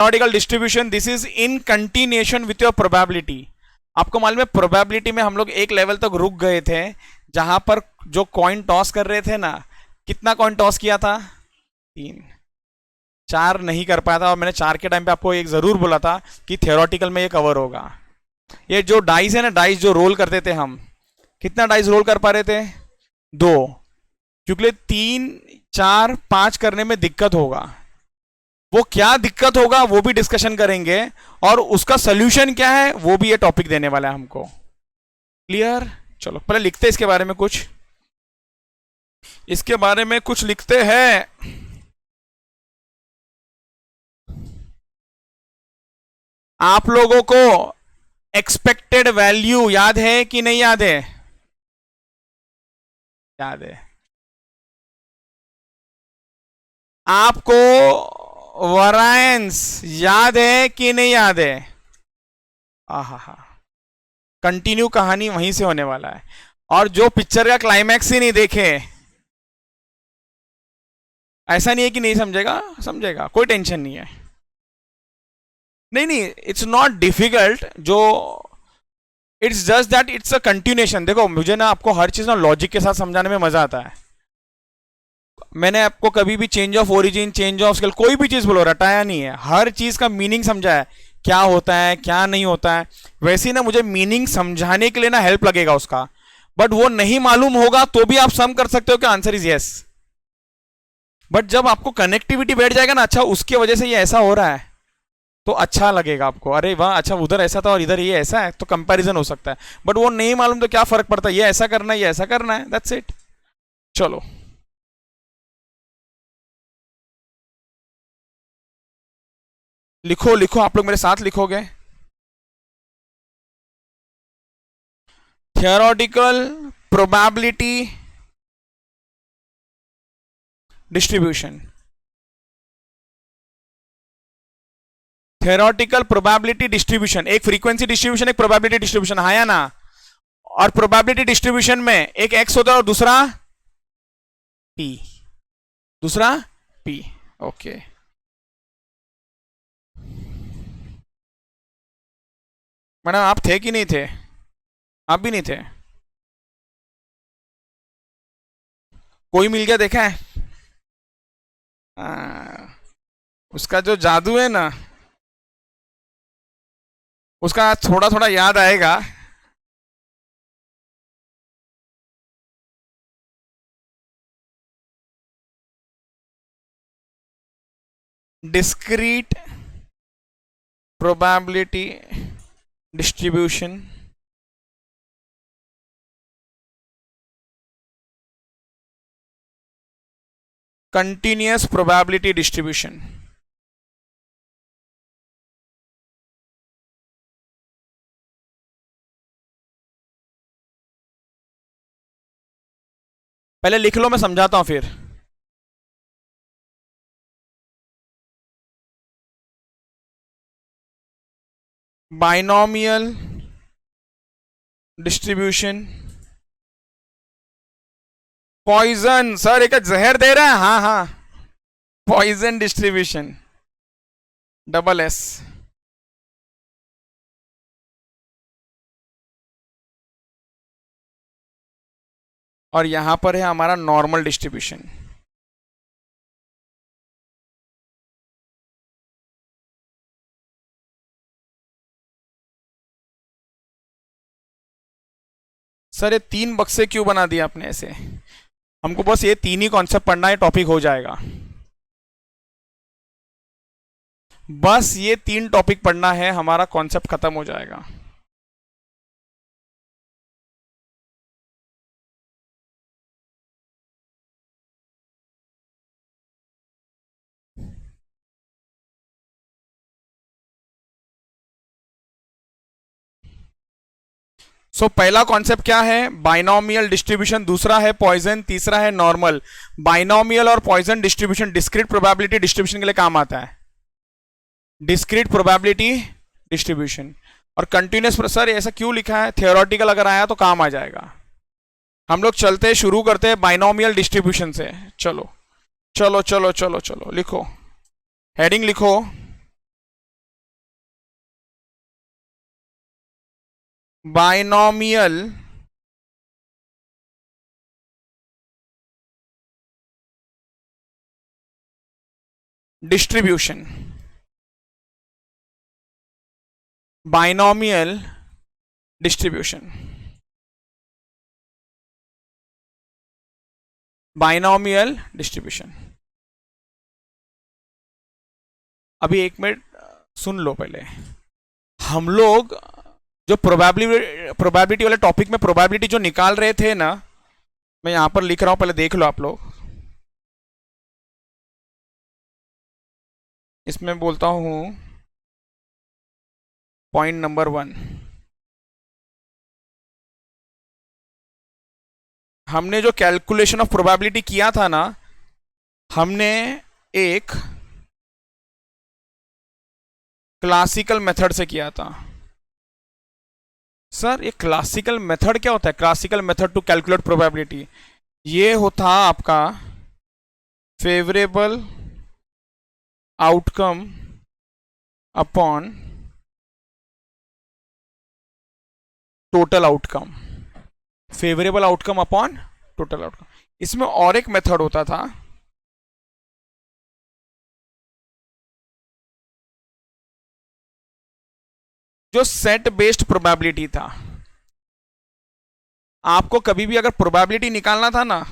periodical distribution, this is in continuation with your probability. आपको मालूम है प्रोबेबिलिटी में हम लोग एक लेवल तक रुक गए थे जहां पर जो कॉइन टॉस कर रहे थे ना, कितना कॉइन टॉस किया था? 3, 4 नहीं कर पाया था। और मैंने 4 के टाइम पे आपको एक जरूर बोला था कि थियोरेटिकल में ये कवर होगा। ये जो डाइस है ना, डाइस जो रोल करते थे हम, कितना डाइस रोल कर पा रहे थे? 2, क्योंकि 3, 4, 5 करने में दिक्कत होगा। वो क्या दिक्कत होगा वो भी डिस्कशन करेंगे, और उसका सोल्यूशन क्या है वो भी ये टॉपिक देने वाला है हमको। क्लियर? चलो पहले लिखते हैं इसके बारे में कुछ, इसके बारे में कुछ लिखते हैं। आप लोगों को एक्सपेक्टेड वैल्यू याद है कि नहीं याद है? याद है। आपको वरायंस याद है कि नहीं याद है? आहा, कंटिन्यू कहानी वहीं से होने वाला है। और जो पिक्चर का क्लाइमैक्स ही नहीं देखे, ऐसा नहीं है कि नहीं समझेगा, समझेगा, कोई टेंशन नहीं है। नहीं, इट्स नॉट डिफिकल्ट, जो it's just that it's a continuation. देखो मुझे ना आपको हर चीज ना लॉजिक के साथ समझाने में मजा आता है। मैंने आपको कभी भी change of origin, change of scale, कोई भी चीज बोलो रटाया नहीं है, हर चीज का मीनिंग समझाया, क्या होता है क्या नहीं होता है। वैसे ही ना मुझे मीनिंग समझाने के लिए ना हेल्प लगेगा उसका, बट वो नहीं मालूम होगा तो भी आप सम कर सकते हो कि आंसर इज यस। बट जब आपको कनेक्टिविटी बैठ जाएगा ना, अच्छा उसकी वजह से ये ऐसा हो रहा है, तो अच्छा लगेगा आपको, अरे वाह अच्छा उधर ऐसा था और इधर ये ऐसा है, तो कंपैरिजन हो सकता है। बट वो नहीं मालूम तो क्या फर्क पड़ता है, ये ऐसा करना है ये ऐसा करना है, दैट्स इट। चलो लिखो लिखो, आप लोग मेरे साथ लिखोगे। Theoretical probability distribution, theoretical probability distribution, एक फ्रीक्वेंसी डिस्ट्रीब्यूशन, एक प्रोबेबिलिटी डिस्ट्रीब्यूशन, हाँ या ना? और प्रोबेबिलिटी डिस्ट्रीब्यूशन में एक एक्स होता है और दूसरा पी, दूसरा पी। ओके, मैडम आप थे कि नहीं थे? आप भी नहीं थे? कोई मिल गया देखा है? उसका जो जादू है ना, उसका थोड़ा थोड़ा याद आएगा। Discrete probability distribution, continuous probability distribution. पहले लिख लो, मैं समझाता हूं फिर। बाइनोमियल डिस्ट्रीब्यूशन, पॉइजन, सर एक जहर दे रहा है, हाँ हाँ, पॉइजन डिस्ट्रीब्यूशन, डबल एस। और यहां पर है हमारा नॉर्मल डिस्ट्रीब्यूशन। सर ये 3 बक्से क्यों बना दिया आपने ऐसे? हमको बस ये 3 ही कॉन्सेप्ट पढ़ना है, टॉपिक हो जाएगा। बस ये 3 टॉपिक पढ़ना है, हमारा कॉन्सेप्ट खत्म हो जाएगा। सो पहला कॉन्सेप्ट क्या है? बाइनोमियल डिस्ट्रीब्यूशन, दूसरा है पॉइजन, तीसरा है नॉर्मल। बाइनोमियल और Poisson distribution discrete probability distribution के लिए काम आता है, डिस्क्रीट प्रोबेबिलिटी डिस्ट्रीब्यूशन। और कंटिन्यूअस, सर ऐसा क्यों लिखा है? थियोरेटिकल अगर आया तो काम आ जाएगा। हम लोग चलते शुरू करते हैं बाइनोमियल डिस्ट्रीब्यूशन से। चलो चलो चलो चलो चलो लिखो, हेडिंग लिखो, binomial distribution, binomial distribution, binomial distribution. अभी एक मिनट सुन लो पहले। हम लोग जो प्रोबेबिलिटी वाले टॉपिक में प्रोबेबिलिटी जो निकाल रहे थे ना, मैं यहां पर लिख रहा हूं, पहले देख लो आप लोग। इसमें बोलता हूं पॉइंट नंबर 1, हमने जो कैलकुलेशन ऑफ प्रोबेबिलिटी किया था ना, हमने एक क्लासिकल मेथड से किया था। सर ये क्लासिकल मेथड क्या होता है? Classical method to calculate probability, ये होता आपका favourable outcome upon total outcome, favourable outcome upon total outcome. इसमें और एक मेथड होता था, जो सेट बेस्ड प्रोबेबिलिटी था। आपको कभी भी अगर प्रोबेबिलिटी निकालना था ना,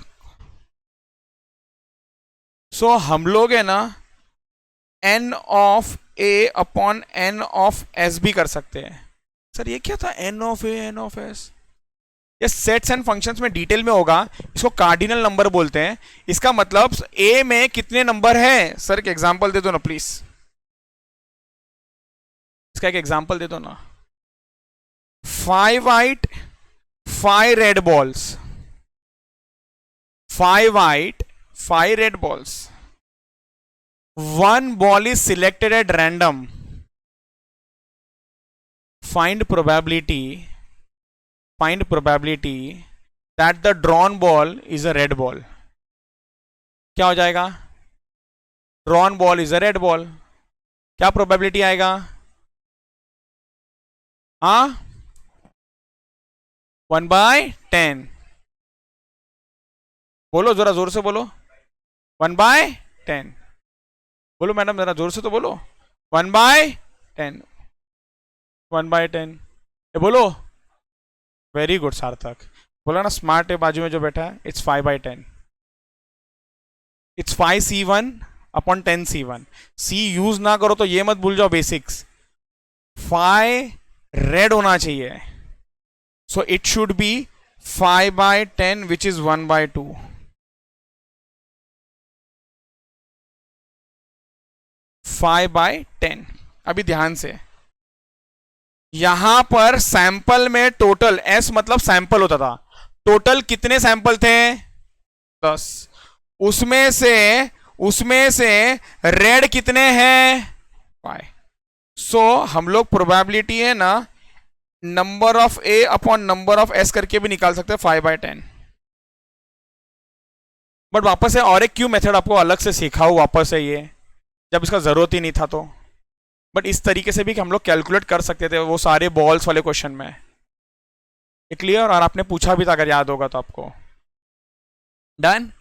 सो हम लोग है ना n of a upon n of s भी कर सकते हैं। सर ये क्या था n of a n of s? ये सेट्स एंड फंक्शंस में डिटेल में होगा, इसको कार्डिनल नंबर बोलते हैं। इसका मतलब ए में कितने नंबर हैं? सर एक एग्जांपल दे दो ना प्लीज, इसका एक एग्जांपल दे दो ना। 5 white 5 red balls, 5 white 5 red balls, 1 ball is selected at random, find probability that the drawn ball is a red ball। क्या हो जाएगा? drawn ball is a red ball, क्या प्रोबेबिलिटी आएगा? हाँ 1/10। बोलो जरा जोर से बोलो, 1/10। बोलो मैडम जरा जोर से तो बोलो, 1/10, 1/10। ये बोलो, वेरी गुड सार्थक। बोला ना स्मार्ट है बाजू में जो बैठा है, it's 5/10, it's 5c1 upon 10c1। C use ना करो तो ये मत भूल जाओ बेसिक्स। 5 रेड होना चाहिए, so it should be 5/10 which is 1/2। 5/10। अभी ध्यान से, यहां पर सैंपल में टोटल, एस मतलब सैंपल होता था, टोटल कितने सैंपल थे? 10। उसमें से रेड कितने हैं? 5। सो हम लोग प्रोबेबिलिटी है ना number of a upon number of S करके भी निकाल सकते हैं 5/10। बट वापस है और एक क्यू मेथड आपको अलग से सिखाऊं वापस है ये, जब इसका जरूरत ही नहीं था तो। बट इस तरीके से भी हम लोग कैलकुलेट कर सकते थे वो सारे बॉल्स वाले क्वेश्चन में। क्लियर? और आपने पूछा भी था अगर याद होगा तो आपको। डन।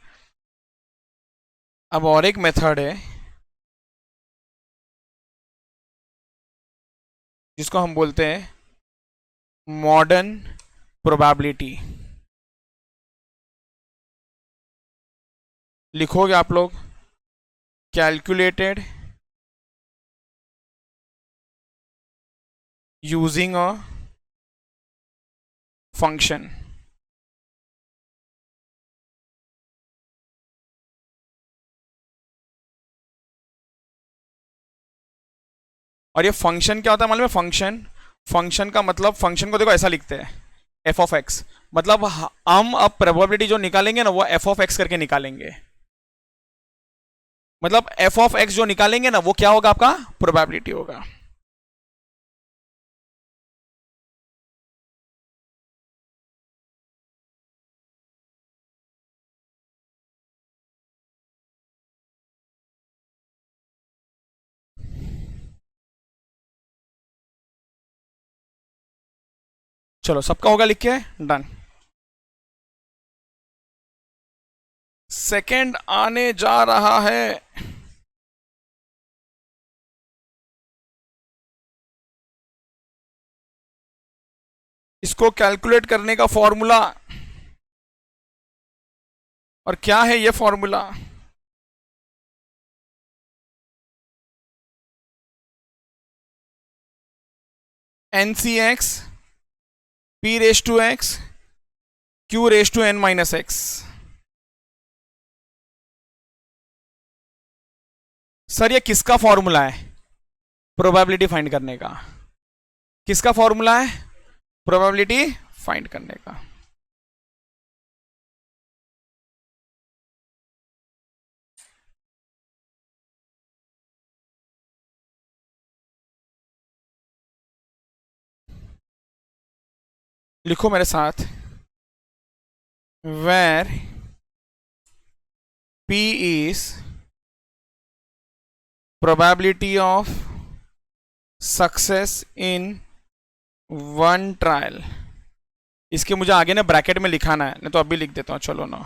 अब और एक मेथड है जिसको हम बोलते हैं मॉडर्न प्रोबेबिलिटी। लिखोगे आप लोग, कैलकुलेटेड यूजिंग अ फंक्शन। और ये फंक्शन क्या होता है मालूम है? फंक्शन का मतलब, फंक्शन को देखो ऐसा लिखते हैं एफ ऑफ एक्स, मतलब हम अब प्रोबेबिलिटी जो निकालेंगे ना वो एफ ऑफ एक्स करके निकालेंगे। मतलब एफ ऑफ एक्स जो निकालेंगे ना वो क्या होगा? आपका प्रोबेबिलिटी होगा। चलो सबका होगा, लिख के डन। सेकंड आने जा रहा है। इसको कैलकुलेट करने का फॉर्मूला, और क्या है ये formula? NCX P raise to X Q raise to N minus X। Sir ये किसका फॉर्मूला है? प्रोबेबिलिटी फाइंड करने का। किसका फॉर्मूला है? प्रोबेबिलिटी फाइंड करने का। लिखो मेरे साथ, where P is probability of success in one trial। इसके मुझे आगे ना ब्रैकेट में लिखाना है, नहीं तो अभी लिख देता हूँ, चलो ना।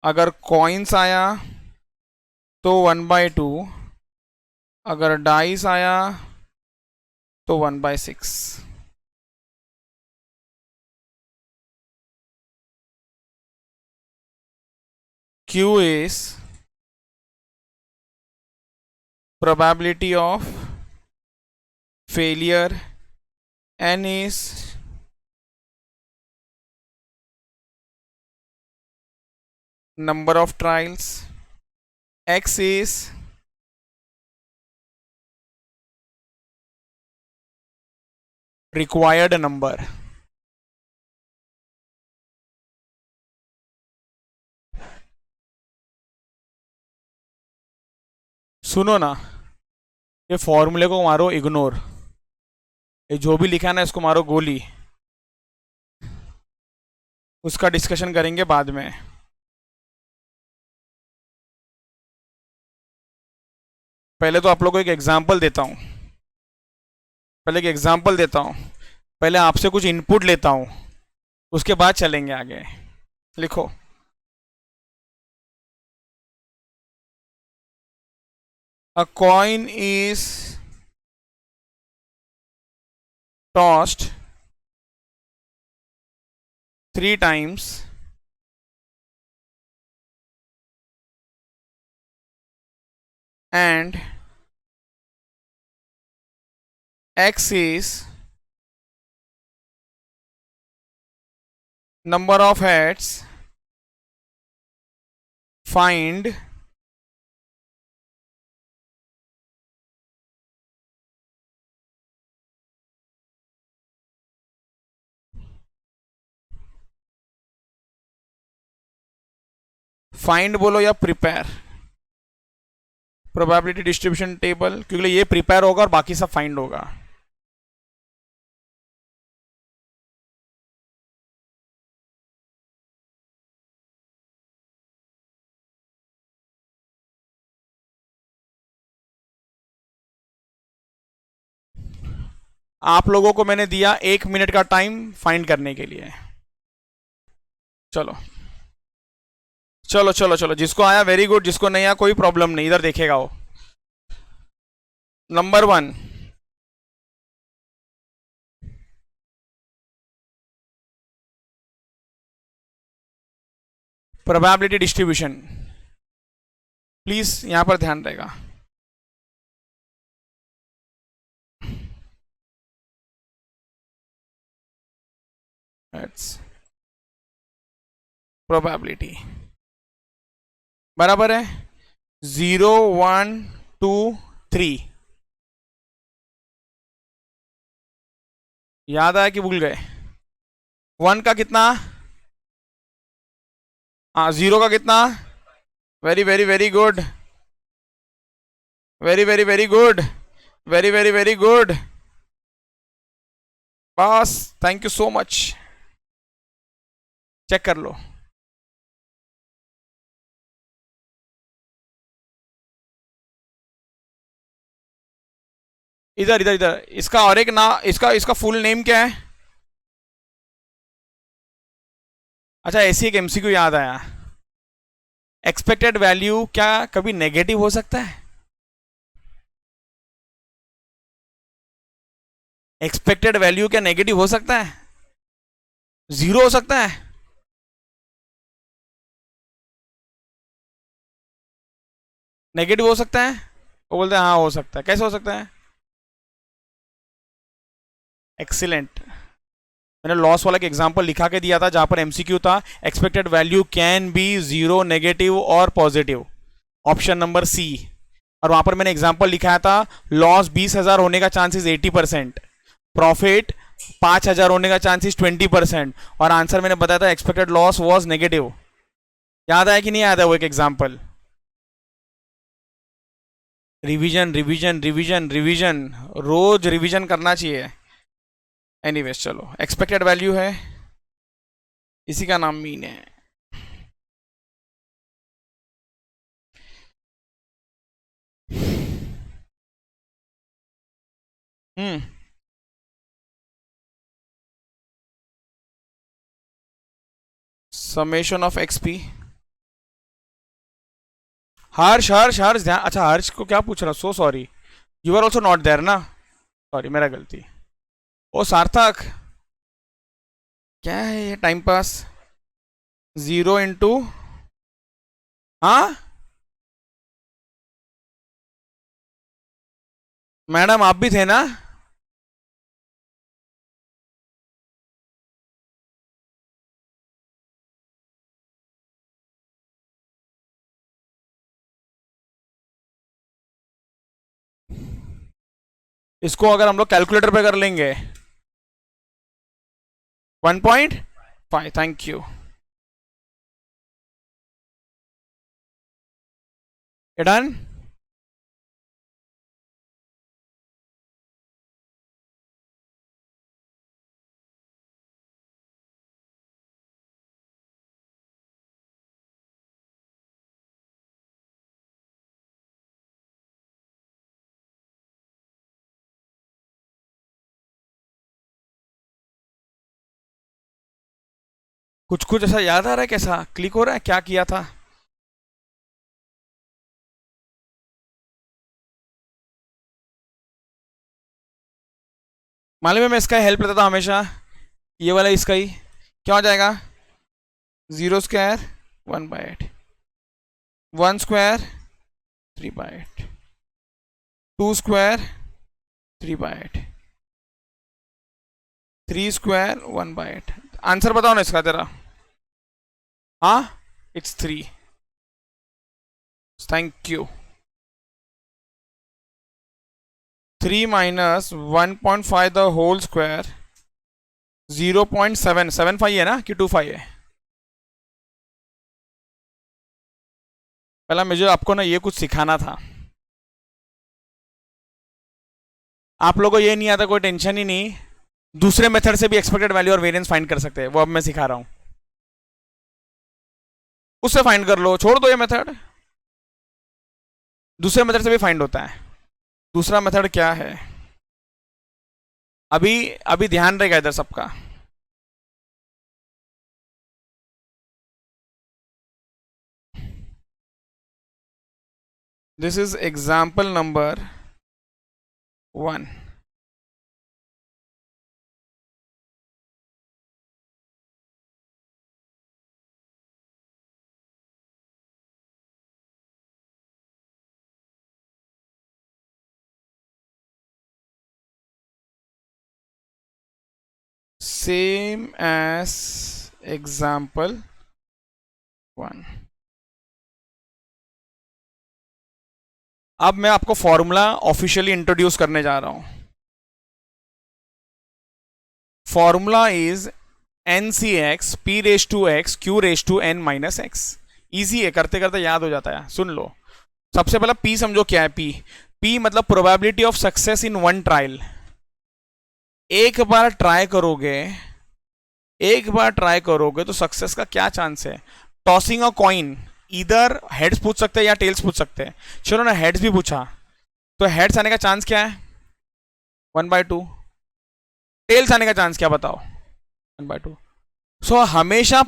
अगर कॉइन्स आया तो 1/2, अगर डाइस आया तो 1/6। Q is probability of failure, N is number of trials, X is required number। सुनो ना, ये फॉर्मूले को मारो इग्नोर, ये जो भी लिखा है ना इसको मारो गोली, उसका डिस्कशन करेंगे बाद में। पहले तो आप लोगों को एक एग्जांपल देता हूं, पहले आपसे कुछ इनपुट लेता हूं, उसके बाद चलेंगे आगे। लिखो, a coin is tossed 3 times and X is number of heads, find find बोलो या प्रिपेयर, प्रोबेबिलिटी डिस्ट्रीब्यूशन टेबल, क्योंकि ये प्रिपेयर होगा और बाकी सब फाइंड होगा। आप लोगों को मैंने दिया 1 मिनट का टाइम फाइंड करने के लिए। चलो चलो चलो चलो, जिसको आया वेरी गुड, जिसको नहीं आया कोई प्रॉब्लम नहीं, इधर देखेगा वो। नंबर 1, प्रोबेबिलिटी डिस्ट्रीब्यूशन, प्लीज यहां पर ध्यान रहेगा। प्रोबेबिलिटी बराबर है 0 1 2 3। याद आया कि भूल गए? 1 का कितना? हाँ, 0 का कितना? Very very very good, very very very good, very very very good, बस thank you so much. Check कर लो। इधर इधर इधर, इसका और एक ना, इसका इसका फुल नेम क्या है? अच्छा, ऐसी एक एमसीक्यू याद आया। एक्सपेक्टेड वैल्यू क्या कभी नेगेटिव हो सकता है? एक्सपेक्टेड वैल्यू क्या नेगेटिव हो सकता है? जीरो हो सकता है? नेगेटिव हो सकता है? वो बोलते हैं हाँ हो सकता है। कैसे हो सकता है? एक्सीलेंट। मैंने लॉस वाला एक एग्जांपल लिखा के दिया था जहां पर एमसीक्यू था expected value can be zero, negative और पॉजिटिव, ऑप्शन नंबर सी। और वहां पर मैंने एग्जांपल लिखाया था लॉस 20,000 होने का चांसेस 80%, प्रॉफिट 5,000 होने का चांसेस 20%, और आंसर मैंने बताया था एक्सपेक्टेड लॉस वॉज नेगेटिव। याद आया कि नहीं याद है वो एक example? Revision revision revision revision, रोज रिवीजन करना चाहिए। एनीवेज चलो, एक्सपेक्टेड वैल्यू है, इसी का नाम मीन है। Hmm summation of x p. Harsh Harsh Harsh ध्यान, अच्छा हर्ष को क्या पूछ रहा? So sorry, you are also not there ना, सॉरी मेरा गलती। ओ सार्थक, क्या है ये टाइम पास? जीरो इंटू, हाँ मैडम आप भी थे ना? इसको अगर हम लोग कैलकुलेटर पे कर लेंगे 1.5, थैंक यू। डन। कुछ कुछ ऐसा याद आ रहा है? कैसा क्लिक हो रहा है? क्या किया था? मालूम है, मैं इसका हेल्प लेता था हमेशा, ये वाला इसका ही। क्या हो जाएगा? Zero square 1/8, 1 square 3/8, 2 square 3/8, 3 square 1/8। Answer बताओ ना इसका तेरा। हाँ, it's 3। Thank you. 3 minus 1.5 the whole square 0.775 है ना, कि 25 है? पहला मुझे आपको ना ये कुछ सिखाना था। आप लोगों को ये नहीं आता, कोई टेंशन ही नहीं, दूसरे मेथड से भी एक्सपेक्टेड वैल्यू और वेरिएंस फाइंड कर सकते हैं, वो अब मैं सिखा रहा हूं। उससे फाइंड कर लो, छोड़ दो ये मेथड, दूसरे मेथड से भी फाइंड होता है। दूसरा मेथड क्या है? अभी अभी ध्यान रहेगा इधर सबका। This is example number 1। Same as example 1। अब मैं आपको फॉर्मूला ऑफिशियली इंट्रोड्यूस करने जा रहा हूं। Formula is n C x p raise to x q raise to n minus x. Easy है, करते करते याद हो जाता है। सुन लो, सबसे पहला पी समझो क्या है। पी, पी मतलब probability of success in one trial. एक बार ट्राई करोगे, एक बार ट्राई करोगे तो सक्सेस का क्या चांस है? टॉसिंग अ कॉइन, इधर हेड्स पूछ सकते हैं या टेल्स पूछ सकते हैं। चलो ना हेड्स भी पूछा, तो हेड्स आने का चांस क्या है? 1/2। टेल्स आने का चांस क्या बताओ? 1/2। सो हमेशा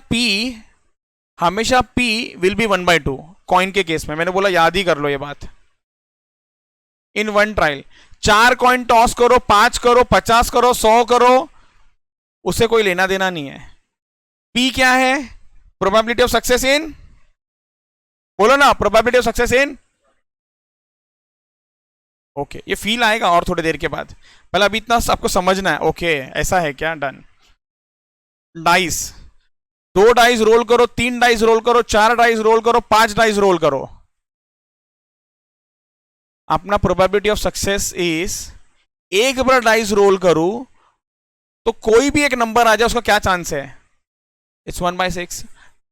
P विल बी 1/2 कॉइन के केस में। मैंने बोला याद ही कर लो ये बात। In one trial 4 coin toss करो, 5 करो, 50 करो, 100 करो, उसे कोई लेना देना नहीं है। P क्या है? प्रोबेबिलिटी ऑफ सक्सेस इन, बोलो ना, probability of success in. Okay, ये फील आएगा और थोड़ी देर के बाद, पहले अभी इतना आपको समझना है। ओके ऐसा है क्या? डन। डाइस, 2 डाइस रोल करो, 3 डाइस रोल करो, 4 डाइस रोल करो, 5 डाइस रोल करो। अपना प्रोबेबिलिटी ऑफ सक्सेस इज, एक बार डाइस रोल करूं तो कोई भी एक नंबर आ जाए, उसका क्या चांस है? इट्स 1/6।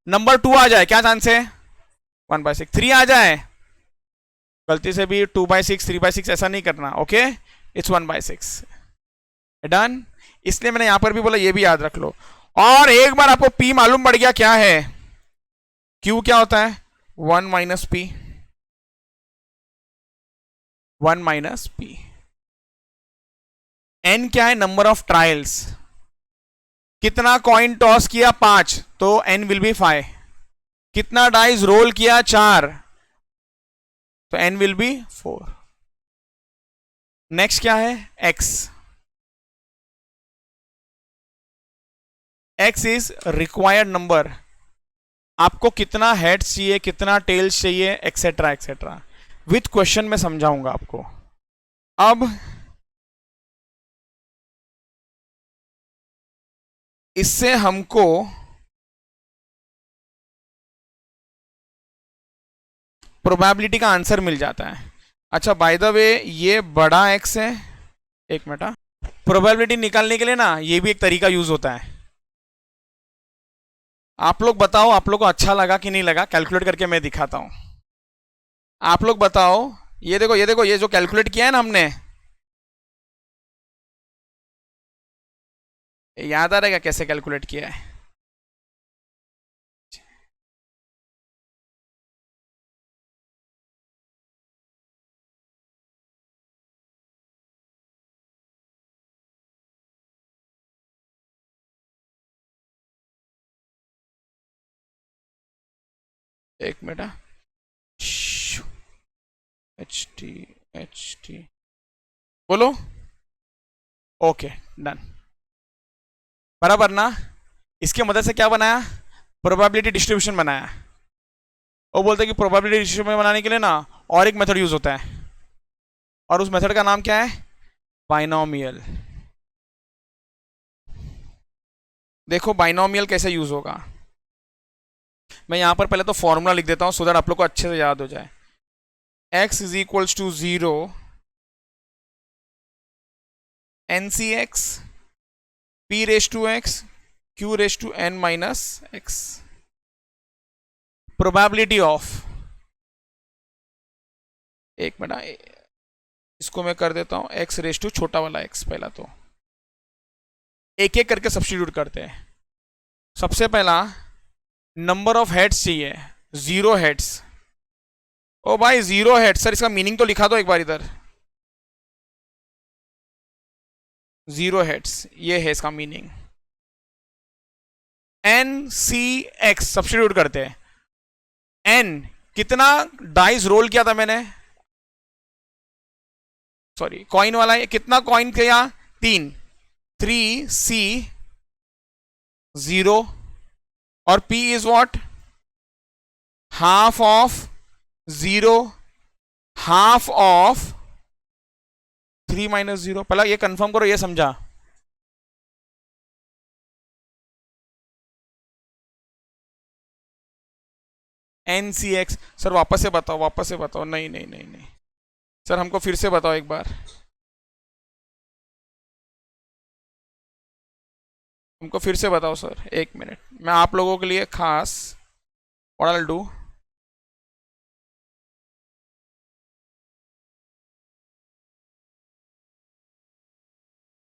नंबर 2 आ जाए, क्या चांस है? 1/6। 3 आ जाए, गलती से भी 2/6 3/6 ऐसा नहीं करना। Okay, it's 1/6। डन। इसलिए मैंने यहां पर भी बोला, ये भी याद रख लो। और एक बार आपको P मालूम पड़ गया क्या है, Q क्या होता है? 1 minus P, 1 minus P। N क्या है? Number of trials. कितना कॉइन टॉस किया? 5, तो N विल बी 5। कितना डाइस रोल किया? 4, तो N विल बी 4। नेक्स्ट क्या है? X। X is required number. आपको कितना हेड्स चाहिए, कितना टेल्स चाहिए, एक्सेट्रा एक्सेट्रा, विथ क्वेश्चन में समझाऊंगा आपको। अब इससे हमको प्रोबेबिलिटी का आंसर मिल जाता है। अच्छा बाय द वे, ये बड़ा X है, एक मिनट, प्रोबेबिलिटी निकालने के लिए ना ये भी एक तरीका यूज होता है। आप लोग बताओ, आप लोग को अच्छा लगा कि नहीं लगा? कैलकुलेट करके मैं दिखाता हूं। आप लोग बताओ, ये देखो, ये देखो, ये जो कैलकुलेट किया है ना हमने, याद आ रहेगा कैसे कैलकुलेट किया है? एक मिनट, HT बोलो। ओके डन, बराबर ना? इसकी मदद से क्या बनाया? प्रोबेबिलिटी डिस्ट्रीब्यूशन बनाया। वो बोलते हैं कि प्रोबेबिलिटी डिस्ट्रीब्यूशन बनाने के लिए ना और एक मेथड यूज होता है, और उस मेथड का नाम क्या है? बाइनोमियल। देखो बाइनोमियल कैसे यूज होगा, मैं यहां पर पहले तो फॉर्मूला लिख देता हूं सो दैट आप लोग को अच्छे से याद हो जाए। x is equals to 0 NCX P raise to x Q raise to n minus x। Probability of, एक मिनट, इसको मैं कर देता हूं x रेस टू छोटा वाला x। पहला तो एक एक करके सब्स्टिट्यूट करते हैं। सबसे पहला नंबर ऑफ हेड्स चाहिए, 0 हेड्स। ओ भाई 0 हेड्स, सर इसका मीनिंग तो लिखा दो एक बार इधर। 0 हेड्स, ये है इसका मीनिंग। NCX सब्स्टिट्यूट करते हैं। N कितना डाइस रोल किया था मैंने, सॉरी कॉइन वाला है, कितना कॉइन किया? 3, 3C 0, और P is what? Half of 0, half of 3 minus 0। पहला ये कंफर्म करो, ये समझा? NCX सर वापस से बताओ, वापस से बताओ। नहीं नहीं नहीं नहीं सर, हमको फिर से बताओ एक बार, हमको फिर से बताओ सर। एक मिनट, मैं आप लोगों के लिए खास what I will do,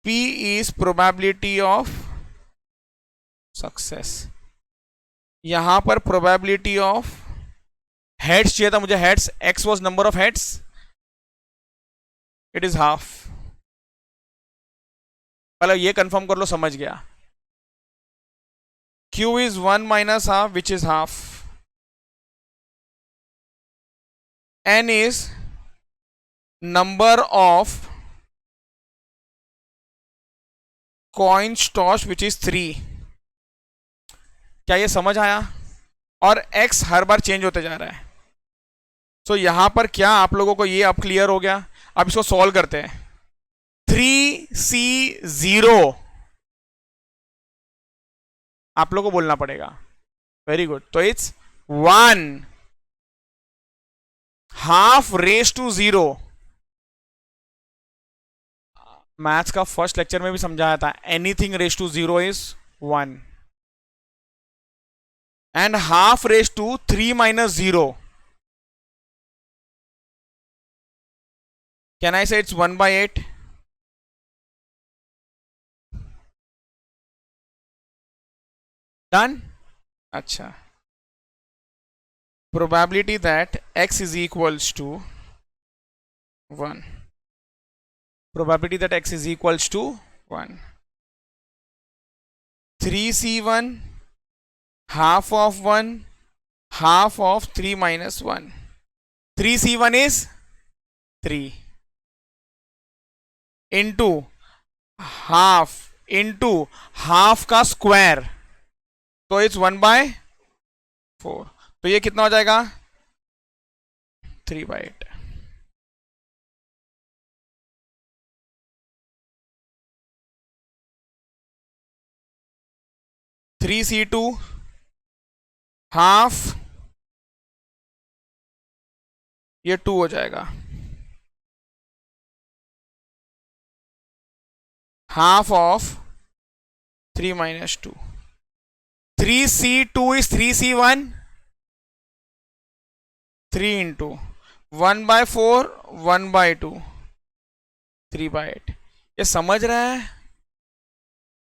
P is probability of success. यहां पर प्रोबेबिलिटी ऑफ हेड्स चाहिए था मुझे, heads, X was number of heads, it is half. मतलब ये कंफर्म कर लो, समझ गया। Q is 1 minus half, which is half. N is number of coins tossed, which is 3. क्या ये समझ आया? और x हर बार चेंज होते जा रहा है। सो यहां पर क्या आप लोगों को ये अब क्लियर हो गया? अब इसको सॉल्व करते हैं। 3C0 आप लोगों को बोलना पड़ेगा। Very good. तो it's 1 half raise to 0। Maths का फर्स्ट लेक्चर में भी समझाया था, anything raise to 0 is 1 and half raise to 3 minus 0. Can I say it's 1/8? Done? अच्छा। Probability that x is equals to 1. Probability that x is equals to 1. 3C1 half of 1 half of 3 minus 1. 3C1 is 3 into half का square, तो it's 1/4। तो ये कितना हो जाएगा? 3/8। Three C2 half, ये 2 हो जाएगा, half of 3 minus 2. 3C2 is 3C1, 3 into 1/4 1/2 3/8। ये समझ रहे हैं?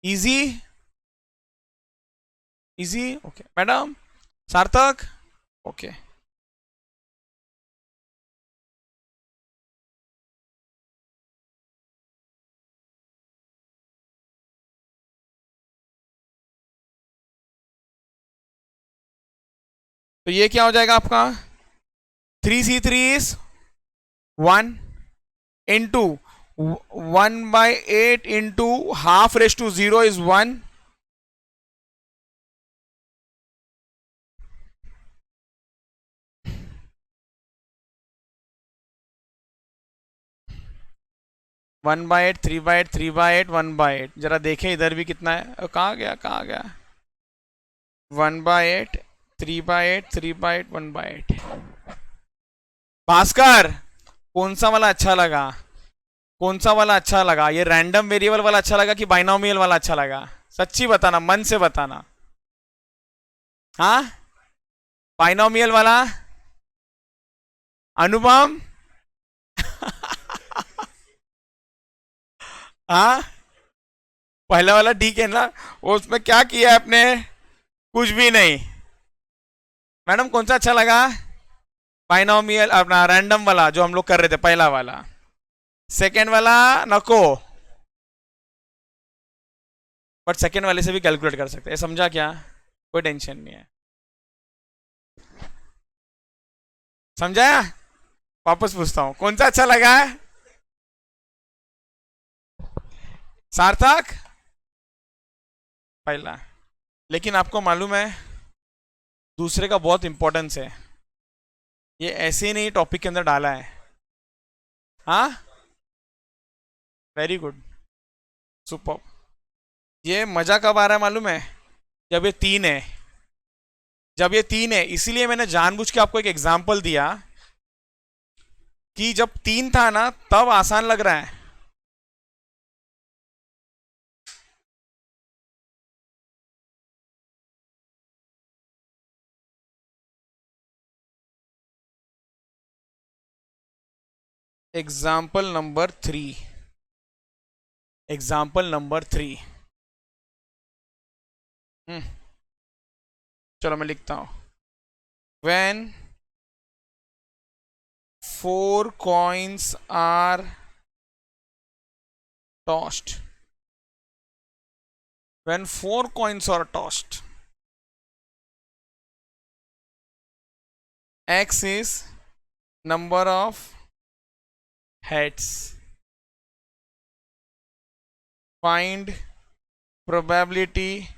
Easy easy. ओके मैडम, सार्थक, ओके। तो ये क्या हो जाएगा आपका? 3C3 is 1 into 1/8 into half raised to 0 is 1. 1/8 3/8 3/8 1/8। जरा देखें इधर भी कितना है, कहाँ गया? 1/8 3/8 3/8 1/8। भास्कर, कौन सा वाला अच्छा लगा? ये रैंडम वेरिएबल वाला अच्छा लगा कि बाइनोमियल वाला अच्छा लगा? सच्ची बताना, मन से बताना। हाँ, बाइनोमियल वाला। अनुपम हाँ, पहला वाला ठीक है ना? वो उसमें क्या किया है आपने? कुछ भी नहीं। मैडम कौन सा अच्छा लगा? बाइनोमियल अपना रैंडम वाला जो हम लोग कर रहे थे, पहला वाला। सेकेंड वाला नको, बट सेकेंड वाले से भी कैलकुलेट कर सकते हैं। समझा क्या? कोई टेंशन नहीं है। समझाया? वापस पूछता हूं, कौन सा अच्छा लगा है? सार्थक पहला। लेकिन आपको मालूम है दूसरे का बहुत इंपॉर्टेंस है, ये ऐसे ही नहीं टॉपिक के अंदर डाला है। हाँ, वेरी गुड, सुपर। ये मजा कब आ रहा है मालूम है? जब ये तीन है, इसीलिए मैंने जानबूझ के आपको एक एग्जाम्पल दिया कि जब 3 था ना तब आसान लग रहा है। Example number 3। चलो मैं लिखता हूं। When 4 coins are tossed, when 4 coins are tossed, x is number of heads. Find probability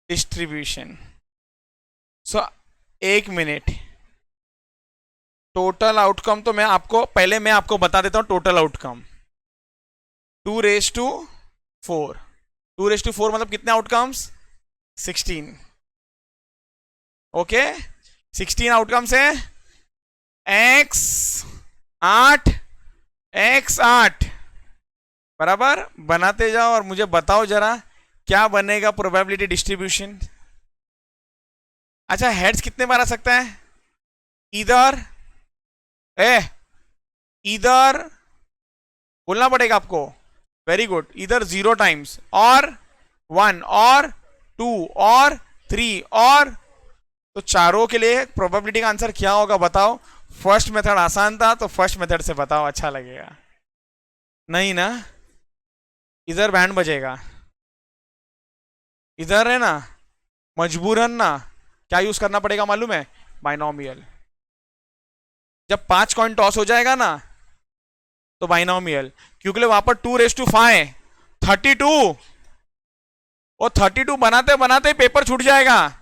distribution. So 1 minute, total outcome तो मैं आपको बता देता हूं टोटल आउटकम 2⁴। 2⁴ मतलब कितने आउटकम्स? 16। ओके, 16 आउटकम्स है। x8 x8 बराबर, बनाते जाओ और मुझे बताओ जरा क्या बनेगा प्रोबेबिलिटी डिस्ट्रीब्यूशन। अच्छा, हेड्स कितने बार आ सकता है? इधर इधर बोलना पड़ेगा आपको। वेरी गुड, इधर 0 टाइम्स और 1 और 2 और 3 और, तो चारों के लिए प्रोबेबिलिटी का आंसर क्या होगा बताओ। फर्स्ट मेथड आसान था तो फर्स्ट मेथड से बताओ, अच्छा लगेगा। नहीं ना, इधर बैंड बजेगा, इधर है ना, मजबूरन ना क्या यूज करना पड़ेगा मालूम है? बाइनोमियल। जब 5 कॉइन टॉस हो जाएगा ना तो बाइनोमियल, क्योंकि वहां पर 2⁵ 32, और 32 बनाते बनाते पेपर छूट जाएगा,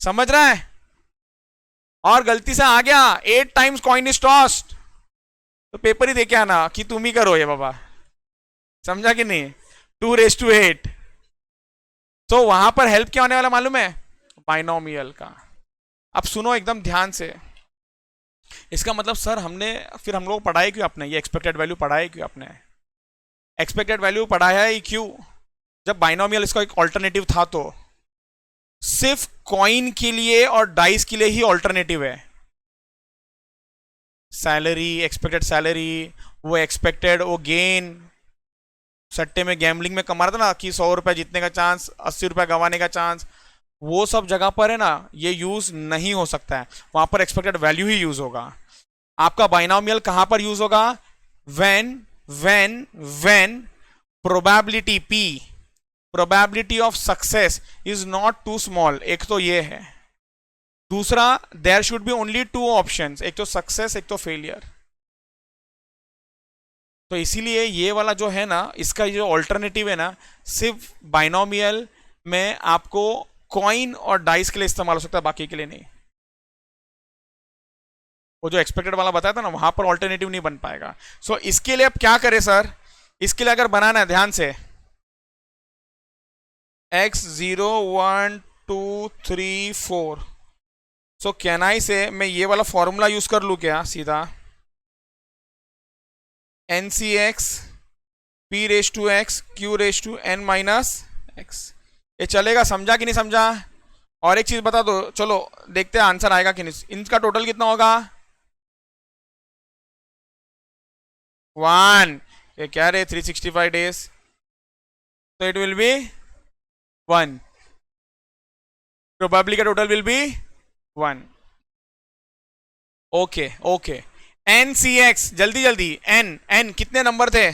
समझ रहा है? और गलती से आ गया 8 टाइम्स कॉइन इज टॉस्ड, तो पेपर ही देके आना कि तुम ही करो ये बाबा, समझा कि नहीं? 2⁸। तो वहां पर हेल्प क्या होने वाला मालूम है? बाइनोमियल का। अब सुनो एकदम ध्यान से, इसका मतलब सर फिर हम लोग पढ़ाए क्यों आपने ये एक्सपेक्टेड वैल्यू पढ़ाए क्यों आपने? एक्सपेक्टेड वैल्यू पढ़ाया ही क्यों? जब बाइनोमियल इसका एक ऑल्टरनेटिव था तो सिर्फ कॉइन के लिए और डाइस के लिए ही ऑल्टरनेटिव है। सैलरी, एक्सपेक्टेड सैलरी, वो एक्सपेक्टेड वो गेन, सट्टे में गैम्बलिंग में कमा रहा था ना कि 100 रुपए जीतने का चांस, 80 रुपए गंवाने का चांस, वो सब जगह पर है ना ये यूज नहीं हो सकता है, वहां पर एक्सपेक्टेड वैल्यू ही यूज होगा। आपका बाइनोमियल कहां पर यूज होगा? When when when probability p, probability of success is not too small. एक तो ये है, दूसरा there should be only 2 options, एक तो सक्सेस एक तो फेलियर। तो इसीलिए ये वाला जो है ना, इसका जो ऑल्टरनेटिव है ना, सिर्फ बाइनोमियल में आपको कॉइन और डाइस के लिए इस्तेमाल हो सकता है, बाकी के लिए नहीं। वो जो एक्सपेक्टेड वाला बताया था ना, वहां पर ऑल्टरनेटिव नहीं बन पाएगा। सो इसके लिए अब क्या करें सर? इसके लिए अगर बनाना है ध्यान से, x0 1 2 3 4, सो कैन आई से मैं ये वाला फॉर्मूला यूज कर लू क्या सीधा? NCX P⁴x Q⁻n−x, ये चलेगा? समझा कि नहीं समझा? और एक चीज बता दो, चलो देखते हैं आंसर आएगा कि नहीं। इनका टोटल कितना होगा? 1। ये क्या रे 365 डेज, तो इट विल बी 1, प्रोबेबली का total will be 1। Okay okay, NCX, जल्दी जल्दी, n कितने नंबर थे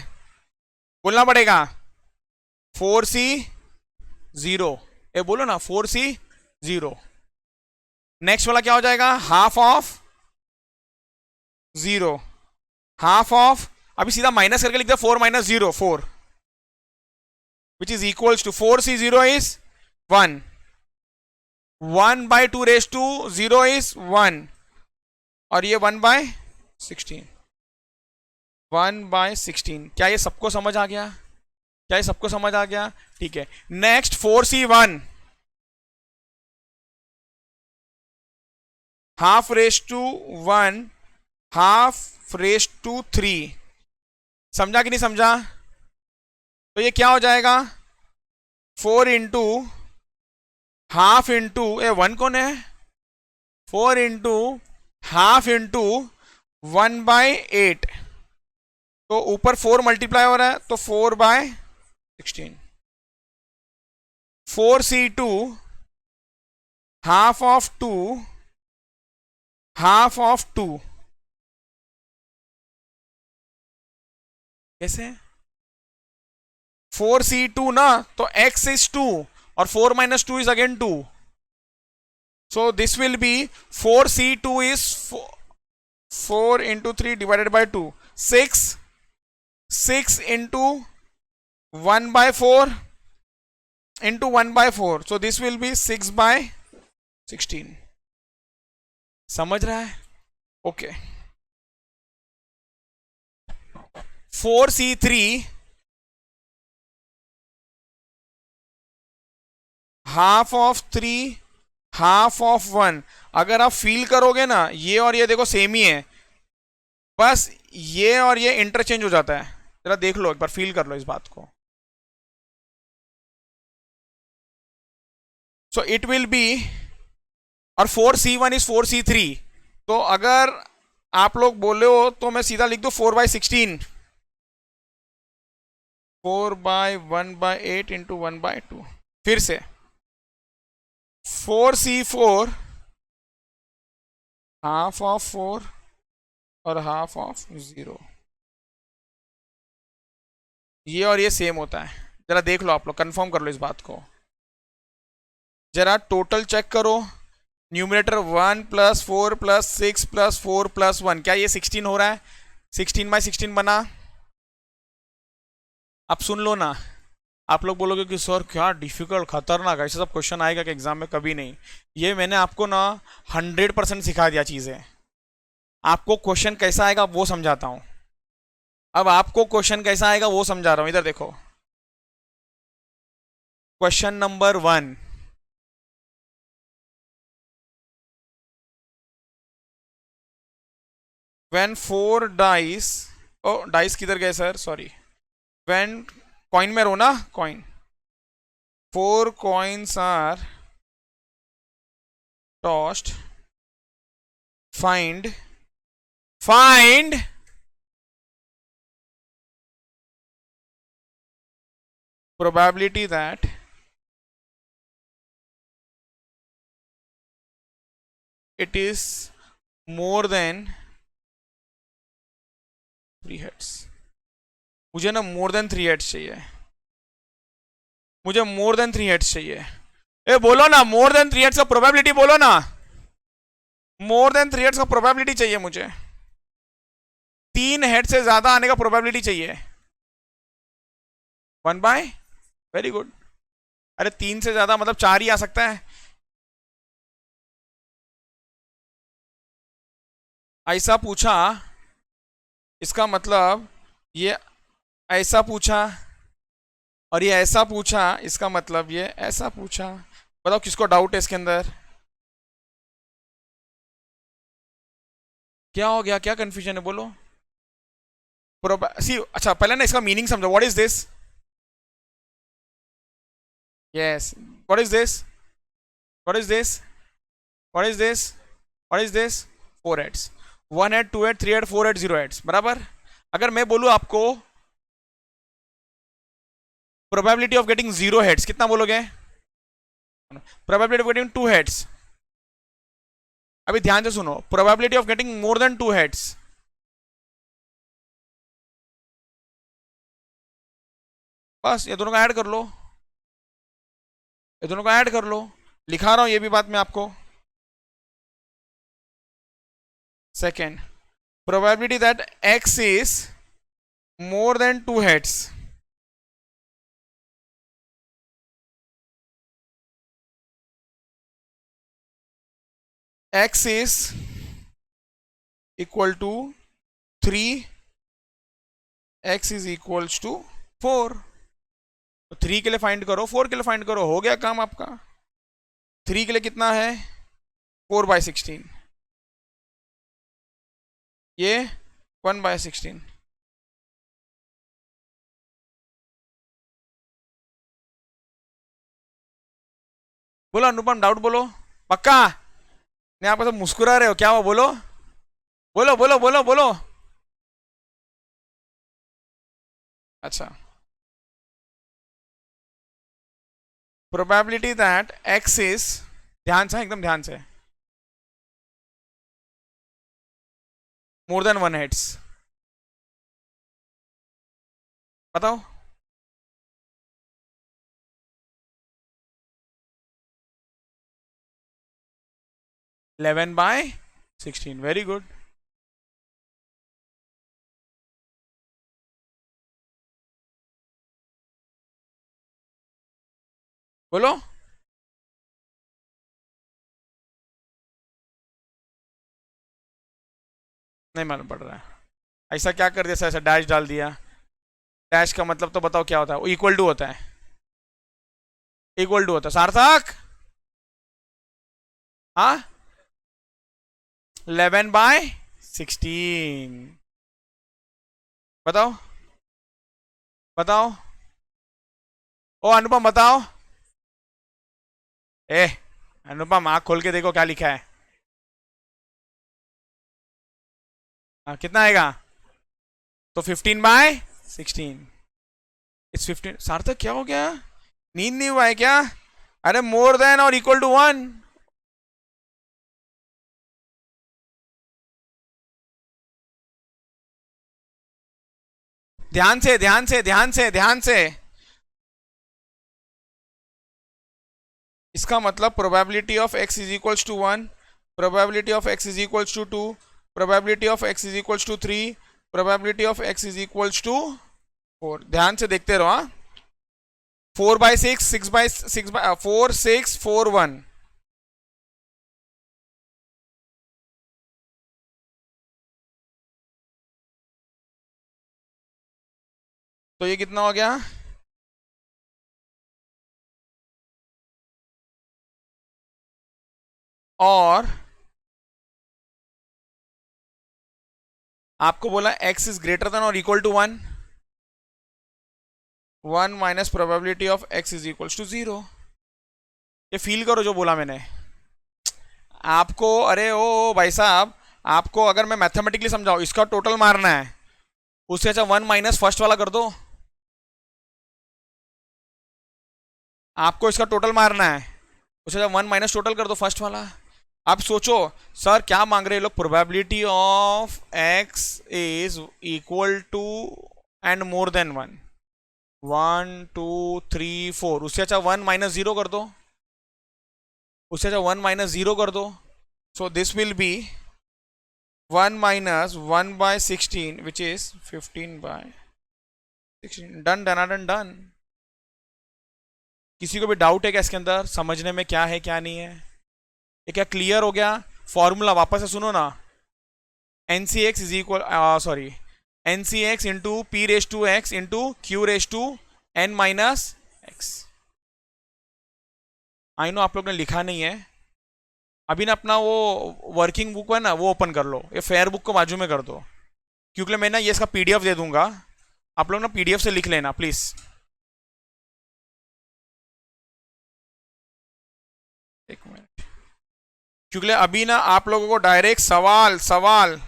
बोलना पड़ेगा? 4C0, ये बोलो ना 4C0। नेक्स्ट वाला क्या हो जाएगा? हाफ ऑफ 0, हाफ ऑफ, अभी सीधा माइनस करके लिख दे, 4 - 0 4, which is equals to 4C0 is 1, 1/2⁵0 is 1, और ये 1/16, 1/16। क्या ये सबको समझ आ गया? क्या ये सबको समझ आ गया? ठीक है, नेक्स्ट 4C1, ½ 1/2 समझा कि नहीं समझा? तो ये क्या हो जाएगा? 4 इंटू हाफ इंटू, ए 1 कौन है? 4 इंटू हाफ इंटू 1/8, तो ऊपर 4 मल्टीप्लाई हो रहा है तो 4/16। 4C2 half of 2 half of 2, कैसे? 4c2 ना, तो x is 2 और 4 minus 2 is again 2. So this will be 4c2 is 4 into 3 divided by 2. 6 into 1 by 4 into 1 by 4. So this will be 6 by 16. समझ रहा है? Okay. 4c3 half of 3 half of 1. अगर आप feel करोगे ना, ये और ये देखो सेम ही है, बस ये और ये इंटरचेंज हो जाता है. जरा देख लो एक बार, फील कर लो इस बात को. सो इट विल बी, और 4c1 इज 4c3. तो अगर आप लोग बोले हो तो मैं सीधा लिख दू 4/16. 4/1/8 इंटू 1/2. फिर से 4c4 हाफ ऑफ 4 और हाफ ऑफ 0. ये और ये सेम होता है. जरा देख लो आप लोग, कंफर्म कर लो इस बात को. जरा टोटल चेक करो. न्यूमरेटर 1 + 4 + 6 + 4 + 1, क्या ये 16 हो रहा है? 16/16 बना. अब सुन लो ना, आप लोग बोलोगे कि सर क्या डिफिकल्ट, खतरनाक, ऐसा सब क्वेश्चन आएगा कि एग्जाम में? कभी नहीं. ये मैंने आपको ना 100% सिखा दिया चीज़ें. आपको क्वेश्चन कैसा आएगा वो समझाता हूं. अब आपको क्वेश्चन कैसा आएगा वो समझा रहा हूं. इधर देखो, क्वेश्चन नंबर 1. when 4 dice, ओ डाइस किधर गए सर, सॉरी. when कॉइन में रो ना, coin. 4 coins are tossed, find probability that it is more than 3 heads. मुझे ना मोर देन 3 हेड्स चाहिए. मुझे मोर देन 3 हेड्स चाहिए. ए बोलो ना, मोर देन 3 हेड्स का प्रोबेबिलिटी बोलो ना. मोर देन 3 हेड्स का प्रोबेबिलिटी चाहिए मुझे. 3 हेड से ज्यादा आने का प्रोबेबिलिटी चाहिए. 1 बाय, वेरी गुड. अरे 3 से ज्यादा मतलब 4 ही आ सकता है. ऐसा पूछा, इसका मतलब ये ऐसा पूछा और ये ऐसा पूछा, इसका मतलब ये ऐसा पूछा. बताओ किसको डाउट है इसके अंदर? क्या हो गया, क्या कंफ्यूजन है बोलो. सी, अच्छा पहले ना इसका मीनिंग समझो. What is this? Yes, what is this? What is this? What is this? What is this? 4 heads. 1 head, 2 head, 3 head, 4 head, 0 heads. बराबर. अगर मैं बोलूं आपको प्रोबेबिलिटी ऑफ गेटिंग 0 हेड्स, कितना बोलोगे? Probability of getting 2 heads. अभी ध्यान से सुनो. Probability of getting more than 2 heads, बस ये दोनों को ऐड कर लो. ये दोनों को ऐड कर लो. लिखा रहा हूं ये भी बात मैं आपको. Second, probability that x is more than 2 heads. x is equal to 3, x is equals to 4. तो 3 के लिए फाइंड करो, 4 के लिए फाइंड करो, हो गया काम आपका. 3 के लिए कितना है? 4/16. ये 1/16. बोलो अनुपम, डाउट बोलो. पक्का नहीं? आप सब मुस्कुरा रहे हो, क्या हुआ? बोलो बोलो बोलो बोलो बोलो. अच्छा, प्रोबेबिलिटी दैट x इज, ध्यान से, एकदम ध्यान से, मोर देन 1 हेड्स. बताओ. 11/16, वेरी गुड। बोलो। नहीं मालूम पड़ रहा है। ऐसा क्या कर दिया, ऐसा डैश डाल दिया। डैश का मतलब तो बताओ क्या होता है? इक्वल टू होता है, इक्वल टू होता है। सार्थक, हाँ, 11/16। बताओ, बताओ। ओ अनुपम बताओ। ए अनुपम, आँख खोल के देखो क्या लिखा है। कितना आएगा? तो 15/16। इट्स 15। सार्थक क्या हो गया? नींद नहीं हुआ है क्या? अरे मोर देन और इक्वल टू 1। ध्यान से, ध्यान से, ध्यान से, ध्यान से। इसका मतलब probability of x is equals to 1, probability of x is equals to 2, probability of x is equals to 3, probability of x is equals to 4। ध्यान से देखते रहो। 4/6, 6/6, 4, 6, 4, 1। तो ये कितना हो गया? और आपको बोला x इज ग्रेटर देन और equal to 1, 1 minus probability of x is equals to 0। ये फील करो जो बोला मैंने आपको। अरे ओ भाई साहब, आपको अगर मैं मैथमेटिकली समझाऊं, इसका टोटल मारना है, उससे अच्छा 1 माइनस फर्स्ट वाला कर दो। आपको इसका टोटल मारना है, उससे अच्छा 1 माइनस टोटल कर दो फर्स्ट वाला। आप सोचो सर क्या मांग रहे हैं लोग? Probability of x is equal to and more than 1, 1 2 3 4। उससे अच्छा 1 माइनस 0 कर दो, उससे अच्छा 1 माइनस 0 कर दो। So this will be 1 minus 1/16 which is 15/16। Done, done, done, done. किसी को भी डाउट है क्या इसके अंदर समझने में क्या है क्या नहीं है? ये क्या क्लियर हो गया? फॉर्मूला वापस से सुनो ना। NCX is equal, sorry, NCX into P raise to x into Q raise to N minus x. I know आप लोग ने लिखा नहीं है अभी ना। अपना वो वर्किंग बुक है ना, वो ओपन कर लो, ये फेयर बुक को बाजू में कर दो, क्योंकि मैं ना ये इसका PDF दे दूंगा। आप लोग ना PDF से लिख लेना प्लीज। एक मिनट, क्योंकि अभी ना आप लोगों को डायरेक्ट सवाल सवाल।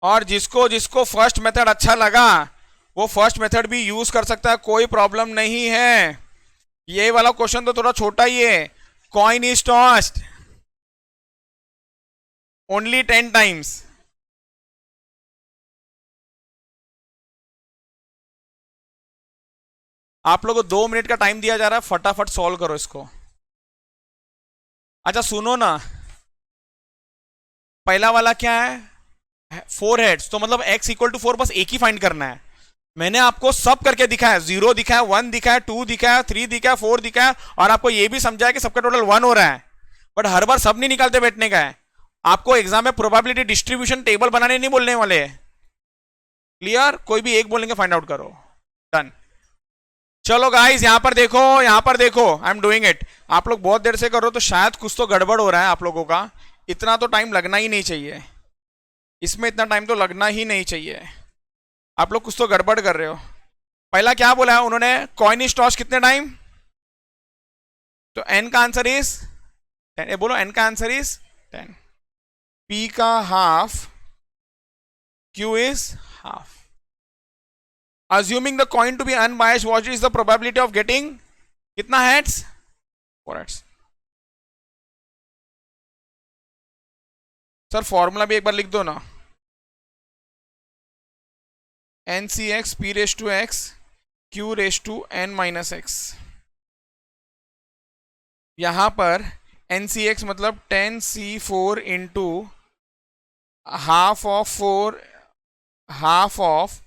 और जिसको जिसको फर्स्ट मेथड अच्छा लगा वो फर्स्ट मेथड भी यूज कर सकता है, कोई प्रॉब्लम नहीं है। ये वाला क्वेश्चन तो थोड़ा छोटा ही है। Coin is tossed only 10 times. आप लोगों को 2 मिनट का टाइम दिया जा रहा है, फटाफट सॉल्व करो इसको। अच्छा सुनो ना, पहला वाला क्या है? 4 हेड्स, तो मतलब x इक्वल टू 4 बस एक ही फाइंड करना है। मैंने आपको सब करके दिखाया, 0 दिखाया, 1 दिखाया, 2 दिखाया, 3 दिखाया, 4 दिखाया, और आपको यह भी समझाया कि सबका टोटल 1 हो रहा है। बट हर बार सब नहीं निकालते बैठने का है। आपको एग्जाम में प्रोबेबिलिटी डिस्ट्रीब्यूशन टेबल बनाने नहीं बोलने वाले। क्लियर? कोई भी एक बोलेंगे, फाइंड आउट करो। डन। चलो गाइस, यहां पर देखो, यहां पर देखो, आई एम डूइंग इट। आप लोग बहुत देर से कर रहे हो तो शायद कुछ तो गड़बड़ हो रहा है आप लोगों का। इतना तो टाइम लगना ही नहीं चाहिए, इसमें इतना टाइम तो लगना ही नहीं चाहिए। आप लोग कुछ तो गड़बड़ कर रहे हो। पहला क्या बोला है उन्होंने? कॉइन इज टॉस कितने टाइम? तो n का आंसर इज 10। बोलो, n का आंसर इज 10। p का half, q is half. Assuming the coin to be unbiased, what is the probability of getting कितना हेड्स? 4 हेड्स। सर फॉर्मूला भी एक बार लिख दो ना। N C x p raise to x q raise to n minus x. यहां पर n सी x मतलब 10c4 into half of 4, half of,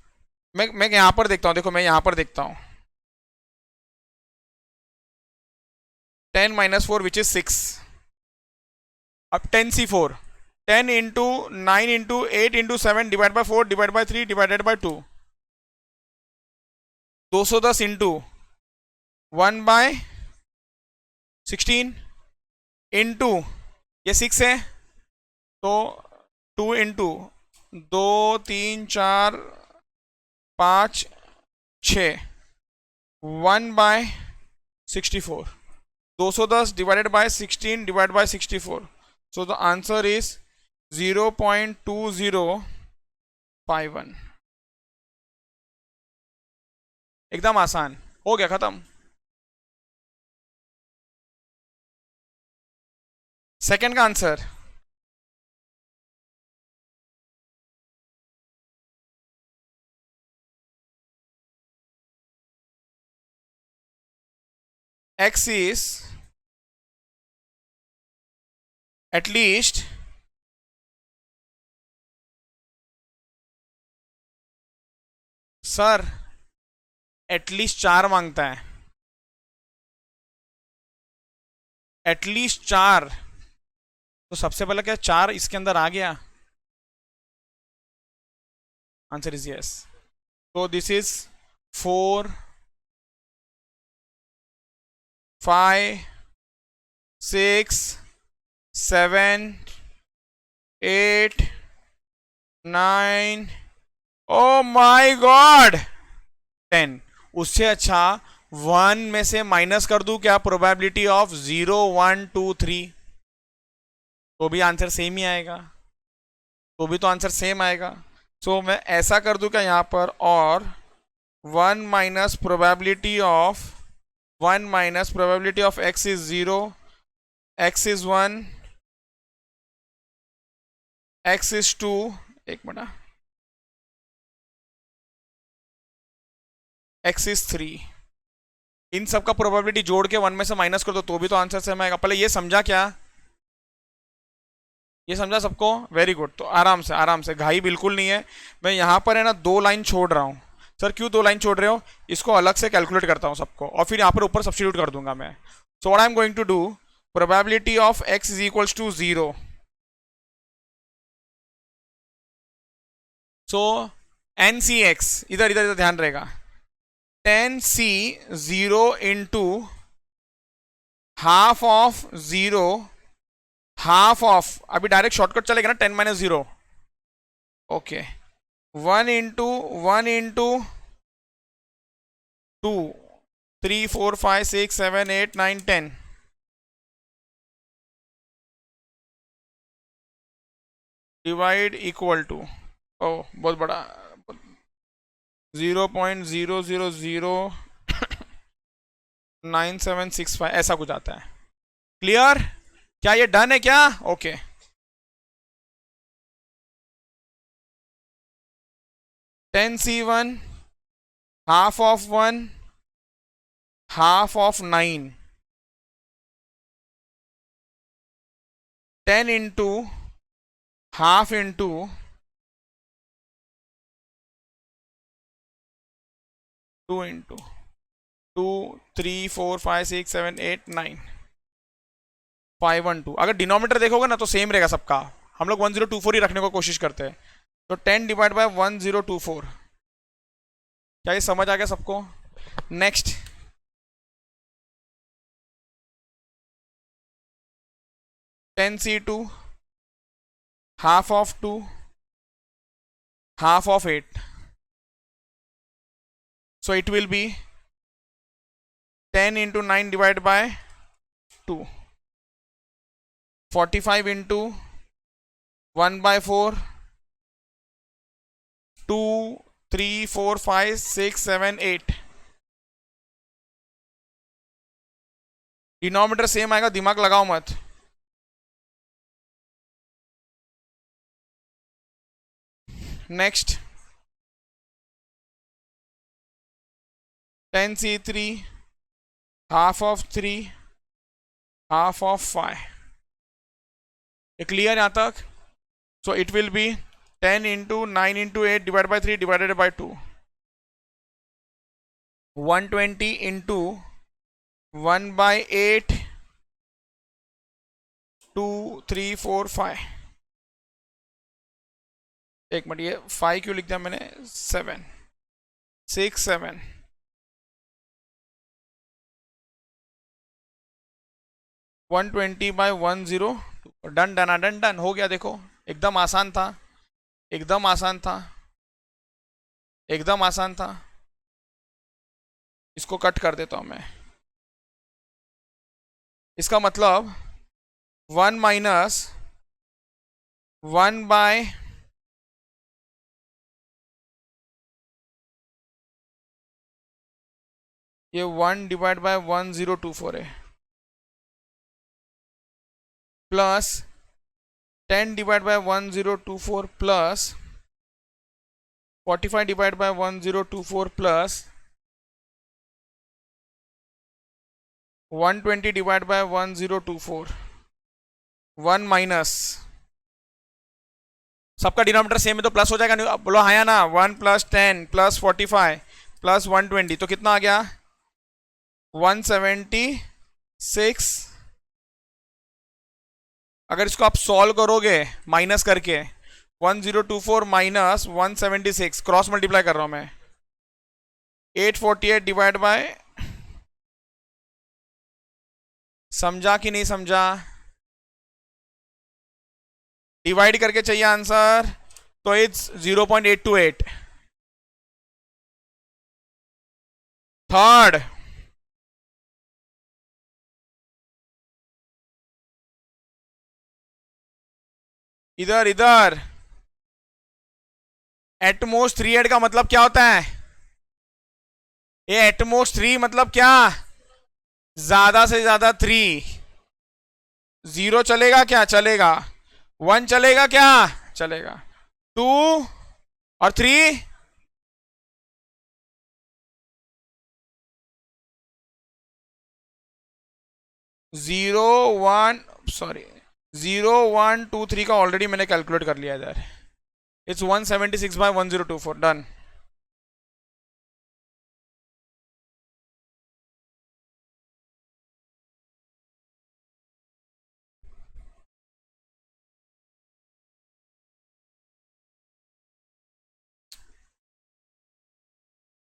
मैं यहां पर देखता हूं, देखो मैं यहां पर देखता हूं, 10 माइनस 4 विच इज 6। अब 10c4, 10 into 9 into 8 into 7 divide by 4 divide by 3 divided by 2, 210 into 1 by 16 into ये 6 है तो 2 into 2 3 4 5 6, 1 by 64, 210 divided by 16 divide by 64, so the answer is 0.2051। एकदम आसान हो गया, खत्म। सेकंड का answer x is at least sir at least 4 मांगता है, एटलीस्ट 4, तो सबसे पहले क्या 4 इसके अंदर आ गया? Answer is yes. तो this is 4 5 6 7 8 9, oh my god 10। उससे अच्छा 1 में से माइनस कर दूं क्या प्रोबेबिलिटी ऑफ 0 1 2 3, तो भी आंसर सेम ही आएगा, तो भी तो आंसर सेम आएगा। सो मैं ऐसा कर दूं क्या यहां पर, और 1 minus probability of 1 minus probability of x is 0, x is 1, x is 2, एक मिनट, x इज 3। इन सब का प्रोबेबिलिटी जोड़ के 1 में से माइनस कर दो तो भी तो आंसर सेम आएगा। पहले ये समझा क्या? ये समझा सबको? Very good. तो आराम से आराम से, घाई बिल्कुल नहीं है। मैं यहाँ पर है ना 2 लाइन छोड़ रहा हूँ। सर क्यों 2 लाइन छोड़ रहे हो? इसको अलग से कैलकुलेट करता हूँ सबको, और फिर यहाँ पर ऊपर सब्स्टिट्यूट कर दूंगा मैं। So what I am going to do, probability of x is equals to 0। So N C X, इधर इधर इधर ध्यान रहेगा, 10c 0 into half of 0, half of, अभी डायरेक्ट शॉर्टकट चलेगा ना, 10 minus 0, okay, 1 into 1 into 2 3 4 5 6 7 8 9 10, divide equal to, ओ बहुत बड़ा, 0.00096765 ऐसा कुछ आता है। क्लियर? क्या ये डन है क्या? Okay, ten c one half of 1 half of 9, 10 into half into 2 into 2 3 4 5 6 7 8 9 512। अगर डिनोमिनेटर देखोगे ना तो सेम रहेगा सबका, हम लोग 1024 ही रखने को कोशिश करते हैं। तो 10 डिवाइड बाय 1024, क्या ये समझ आ गया सबको? Next, ten c 2 half of 2 half of 8, so it will be 10 into 9 divided by 2, 45 into 1 by 4, 2 3 4 5 6 7 8, denominator same आएगा, दिमाग लगाओ मत। Next 10c3 half of 3 half of 5। ये क्लियर यहाँ तक? So it will be 10 into 9 into 8 divide by 3 divided by 2, 120 into 1 by 8 2 3 4 5। एक minute, ये 5 क्यों लिख दिया मैंने? 7 6 7 120 by 102। Done done done done हो गया। देखो एकदम आसान था, एकदम आसान था, एकदम आसान था। इसको कट कर देता हूं मैं। इसका मतलब 1 माइनस 1 बाय ये 1 डिवाइड बाय 1024 है, plus 10 divide by 1024 plus 45 divide by 1024 plus 120 divide by 1024। 1 minus, सबका डिनोमिनेटर सेम है तो प्लस हो जाएगा। नहीं बोलो हाँ या ना? 1 प्लस 10 प्लस 45 प्लस 120 तो कितना आ गया? 176। अगर इसको आप सॉल्व करोगे माइनस करके, 1024 माइनस 176 क्रॉस मल्टीप्लाई कर रहा हूं मैं, 848 डिवाइड बाय, समझा कि नहीं समझा? डिवाइड करके चाहिए आंसर, तो इट्स 0.828। थर्ड, इधर इधर एटमोस्ट 3 का मतलब क्या होता है? ये एटमोस्ट 3 मतलब क्या? ज्यादा से ज्यादा 3। 0 चलेगा क्या? चलेगा। 1 चलेगा क्या? चलेगा। 2 और 3 0 1 सॉरी 0 1 2 3 का ऑलरेडी मैंने कैलकुलेट कर लिया इधर। It's 176 by 1024। Done.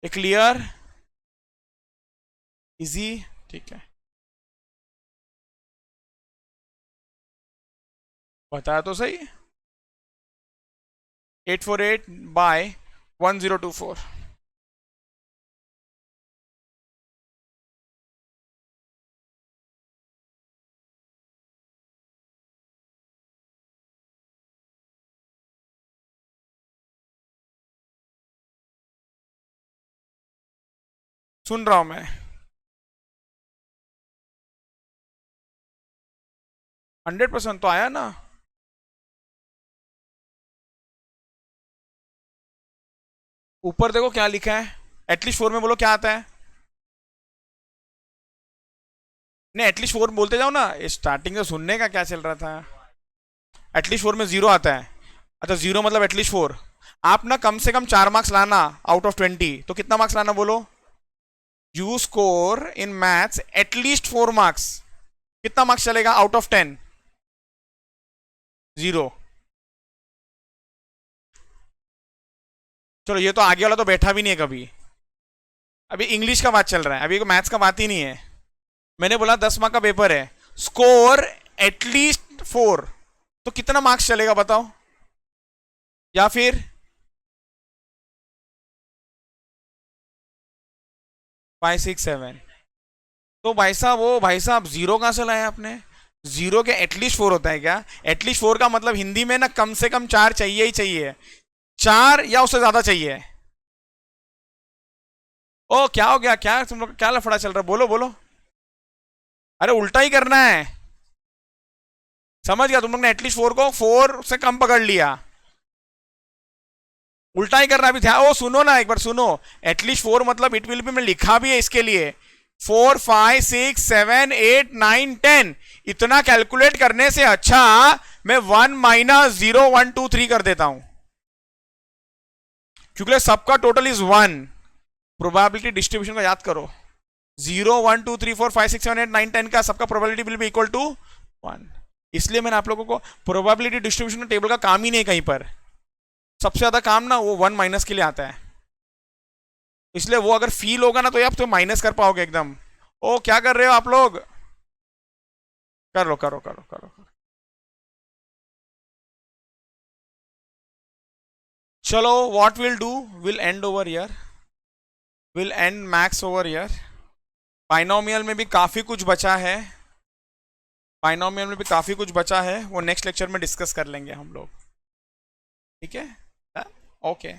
Clear? Easy? ठीक है, बताया तो सही। 848 बाय 1024। सुन रहा हूं मैं। 100% तो आया ना? ऊपर देखो क्या लिखा है, एटलीस्ट 4 में बोलो क्या आता है। नहीं एटलीस्ट 4 बोलते जाओ ना, स्टार्टिंग से सुनने का क्या चल रहा था। एटलीस्ट 4 में 0 आता है। अच्छा 0 मतलब एटलीस्ट 4। आप ना कम से कम 4 मार्क्स लाना आउट ऑफ 20, तो कितना मार्क्स लाना बोलो? You score in maths at least 4 marks. कितना मार्क्स चलेगा आउट ऑफ 10? 0। चलो ये तो आगे वाला तो बैठा भी नहीं है कभी। अभी इंग्लिश का बात चल रहा है, अभी मैथ्स का बात ही नहीं है। मैंने बोला 10 मार्क का पेपर है, स्कोर एटलीस्ट 4, तो कितना मार्क्स चलेगा बताओ? या फिर 5 6 7। तो भाई साहब, वो भाई साहब 0 कहां से लाए आपने? 0 के एटलीस्ट 4 होता है क्या? एटलीस्ट 4 का मतलब हिंदी में ना कम से कम 4 चाहिए ही चाहिए, 4 या उससे ज्यादा चाहिए। ओ क्या हो गया? क्या तुम लोग क्या लफड़ा चल रहा है? बोलो बोलो। अरे उल्टा ही करना है, समझ गया? तुम लोग ने एटलीस्ट 4 को 4 से कम पकड़ लिया, उल्टा ही करना। अभी ध्यान, ओ सुनो ना एक बार सुनो, एटलीस्ट 4 मतलब इट विल बी, मैं लिखा भी है इसके लिए 4 5 6 7 8 9 10। इतना कैलकुलेट करने से अच्छा मैं 1 - 0 1 2 3 कर देता हूं, क्योंकि सबका टोटल इज 1। प्रोबेबिलिटी डिस्ट्रीब्यूशन का याद करो, 0 1 2 3 4 5 6 7 8 9 10 का सबका probability will be equal to 1। इसलिए मैंने आप लोगों को प्रोबेबिलिटी डिस्ट्रीब्यूशन का टेबल का काम ही नहीं कहीं पर, सबसे ज्यादा काम ना वो 1 माइनस के लिए आता है। इसलिए वो अगर फील होगा ना तो आप तो माइनस कर पाओगे एकदम। ओ क्या कर रहे हो आप लोग, करो करो करो करो, करो। चलो what will do, will and over here, will and max over here. Binomial में भी काफी कुछ बचा है, बाइनोमियल में भी काफी कुछ बचा है, वो नेक्स्ट लेक्चर में डिस्कस कर लेंगे हम लोग, ठीक है? ओके।